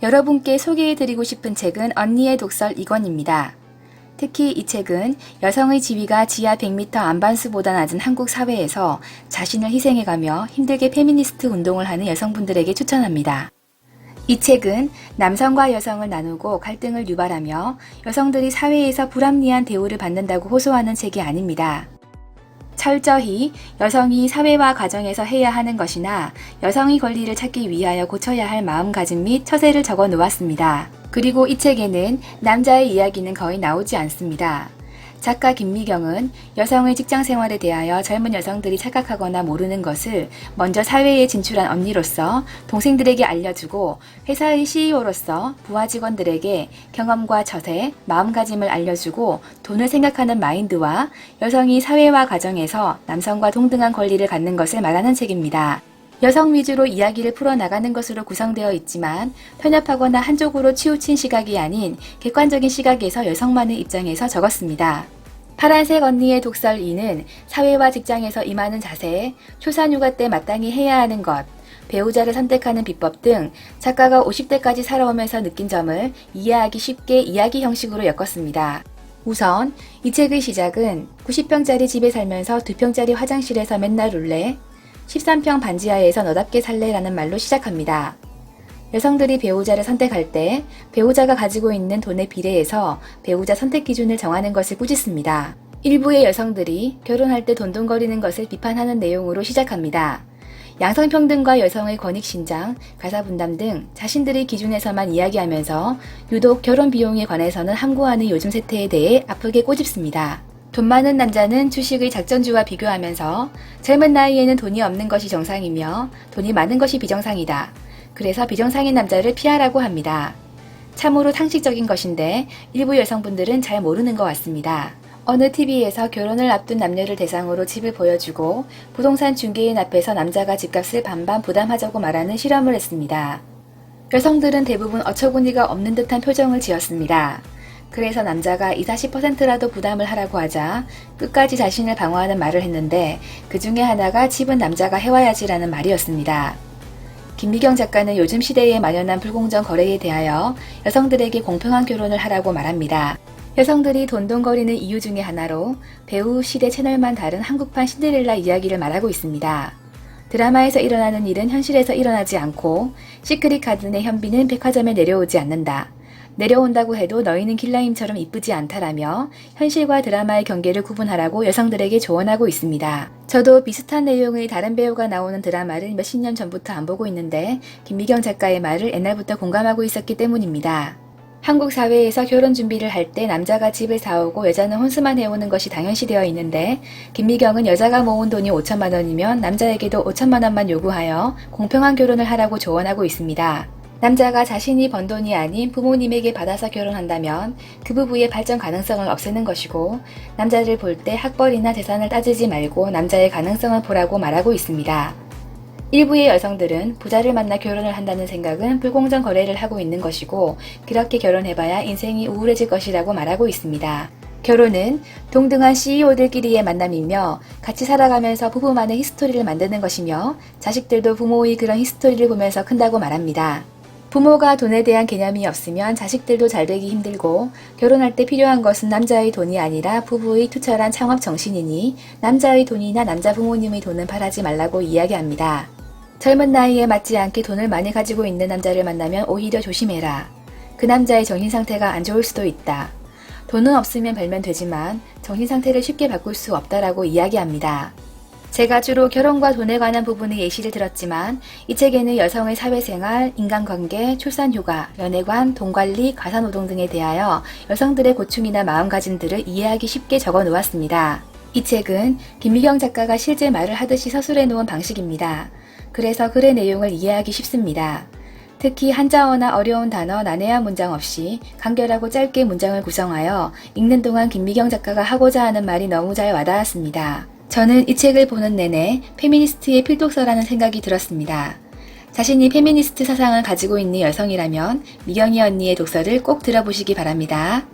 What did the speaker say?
여러분께 소개해드리고 싶은 책은 언니의 독설 2권입니다. 특히 이 책은 여성의 지위가 지하 100m 안반수보다 낮은 한국 사회에서 자신을 희생해가며 힘들게 페미니스트 운동을 하는 여성분들에게 추천합니다. 이 책은 남성과 여성을 나누고 갈등을 유발하며 여성들이 사회에서 불합리한 대우를 받는다고 호소하는 책이 아닙니다. 철저히 여성이 사회와 가정에서 해야 하는 것이나 여성의 권리를 찾기 위하여 고쳐야 할 마음가짐 및 처세를 적어 놓았습니다. 그리고 이 책에는 남자의 이야기는 거의 나오지 않습니다. 작가 김미경은 여성의 직장 생활에 대하여 젊은 여성들이 착각하거나 모르는 것을 먼저 사회에 진출한 언니로서 동생들에게 알려주고 회사의 CEO로서 부하 직원들에게 경험과 처세, 마음가짐을 알려주고 돈을 생각하는 마인드와 여성이 사회와 가정에서 남성과 동등한 권리를 갖는 것을 말하는 책입니다. 여성 위주로 이야기를 풀어나가는 것으로 구성되어 있지만 편협하거나 한쪽으로 치우친 시각이 아닌 객관적인 시각에서 여성만의 입장에서 적었습니다. 파란색 언니의 독설 2는 사회와 직장에서 임하는 자세, 출산휴가 때 마땅히 해야 하는 것, 배우자를 선택하는 비법 등 작가가 50대까지 살아오면서 느낀 점을 이해하기 쉽게 이야기 형식으로 엮었습니다. 우선 이 책의 시작은 90평짜리 집에 살면서 2평짜리 화장실에서 맨날 룰래, 13평 반지하에서 너답게 살래라는 말로 시작합니다. 여성들이 배우자를 선택할 때 배우자가 가지고 있는 돈에 비례해서 배우자 선택 기준을 정하는 것을 꾸짖습니다. 일부의 여성들이 결혼할 때 돈돈거리는 것을 비판하는 내용으로 시작합니다. 양성평등과 여성의 권익신장, 가사분담 등 자신들의 기준에서만 이야기하면서 유독 결혼 비용에 관해서는 함구하는 요즘 세태에 대해 아프게 꼬집습니다. 돈 많은 남자는 주식의 작전주와 비교하면서 젊은 나이에는 돈이 없는 것이 정상이며 돈이 많은 것이 비정상이다. 그래서 비정상인 남자를 피하라고 합니다. 참으로 상식적인 것인데 일부 여성분들은 잘 모르는 것 같습니다. 어느 TV에서 결혼을 앞둔 남녀를 대상으로 집을 보여주고 부동산 중개인 앞에서 남자가 집값을 반반 부담하자고 말하는 실험을 했습니다. 여성들은 대부분 어처구니가 없는 듯한 표정을 지었습니다. 그래서 남자가 20-40%라도 부담을 하라고 하자 끝까지 자신을 방어하는 말을 했는데 그 중에 하나가 집은 남자가 해와야지라는 말이었습니다. 김미경 작가는 요즘 시대에 만연한 불공정 거래에 대하여 여성들에게 공평한 결혼을 하라고 말합니다. 여성들이 돈돈거리는 이유 중에 하나로 배우 시대 채널만 다른 한국판 신데렐라 이야기를 말하고 있습니다. 드라마에서 일어나는 일은 현실에서 일어나지 않고 시크릿 가든의 현빈은 백화점에 내려오지 않는다. 내려온다고 해도 너희는 길라임처럼 이쁘지 않다라며 현실과 드라마의 경계를 구분하라고 여성들에게 조언하고 있습니다. 저도 비슷한 내용의 다른 배우가 나오는 드라마를 몇십 년 전부터 안 보고 있는데 김미경 작가의 말을 옛날부터 공감하고 있었기 때문입니다. 한국 사회에서 결혼 준비를 할 때 남자가 집을 사오고 여자는 혼수만 해오는 것이 당연시되어 있는데 김미경은 여자가 모은 돈이 5천만 원이면 남자에게도 5천만 원만 요구하여 공평한 결혼을 하라고 조언하고 있습니다. 남자가 자신이 번 돈이 아닌 부모님에게 받아서 결혼한다면 그 부부의 발전 가능성을 없애는 것이고 남자를 볼 때 학벌이나 재산을 따지지 말고 남자의 가능성을 보라고 말하고 있습니다. 일부의 여성들은 부자를 만나 결혼을 한다는 생각은 불공정 거래를 하고 있는 것이고 그렇게 결혼해봐야 인생이 우울해질 것이라고 말하고 있습니다. 결혼은 동등한 CEO들끼리의 만남이며 같이 살아가면서 부부만의 히스토리를 만드는 것이며 자식들도 부모의 그런 히스토리를 보면서 큰다고 말합니다. 부모가 돈에 대한 개념이 없으면 자식들도 잘 되기 힘들고 결혼할 때 필요한 것은 남자의 돈이 아니라 부부의 투철한 창업 정신이니 남자의 돈이나 남자 부모님의 돈은 바라지 말라고 이야기합니다. 젊은 나이에 맞지 않게 돈을 많이 가지고 있는 남자를 만나면 오히려 조심해라. 그 남자의 정신상태가 안 좋을 수도 있다. 돈은 없으면 벌면 되지만 정신상태를 쉽게 바꿀 수 없다라고 이야기합니다. 제가 주로 결혼과 돈에 관한 부분의 예시를 들었지만 이 책에는 여성의 사회생활, 인간관계, 출산휴가, 연애관, 돈관리, 가사노동 등에 대하여 여성들의 고충이나 마음가짐들을 이해하기 쉽게 적어 놓았습니다. 이 책은 김미경 작가가 실제 말을 하듯이 서술해 놓은 방식입니다. 그래서 글의 내용을 이해하기 쉽습니다. 특히 한자어나 어려운 단어, 난해한 문장 없이 간결하고 짧게 문장을 구성하여 읽는 동안 김미경 작가가 하고자 하는 말이 너무 잘 와닿았습니다. 저는 이 책을 보는 내내 페미니스트의 필독서라는 생각이 들었습니다. 자신이 페미니스트 사상을 가지고 있는 여성이라면 미경이 언니의 독서를 꼭 들어보시기 바랍니다.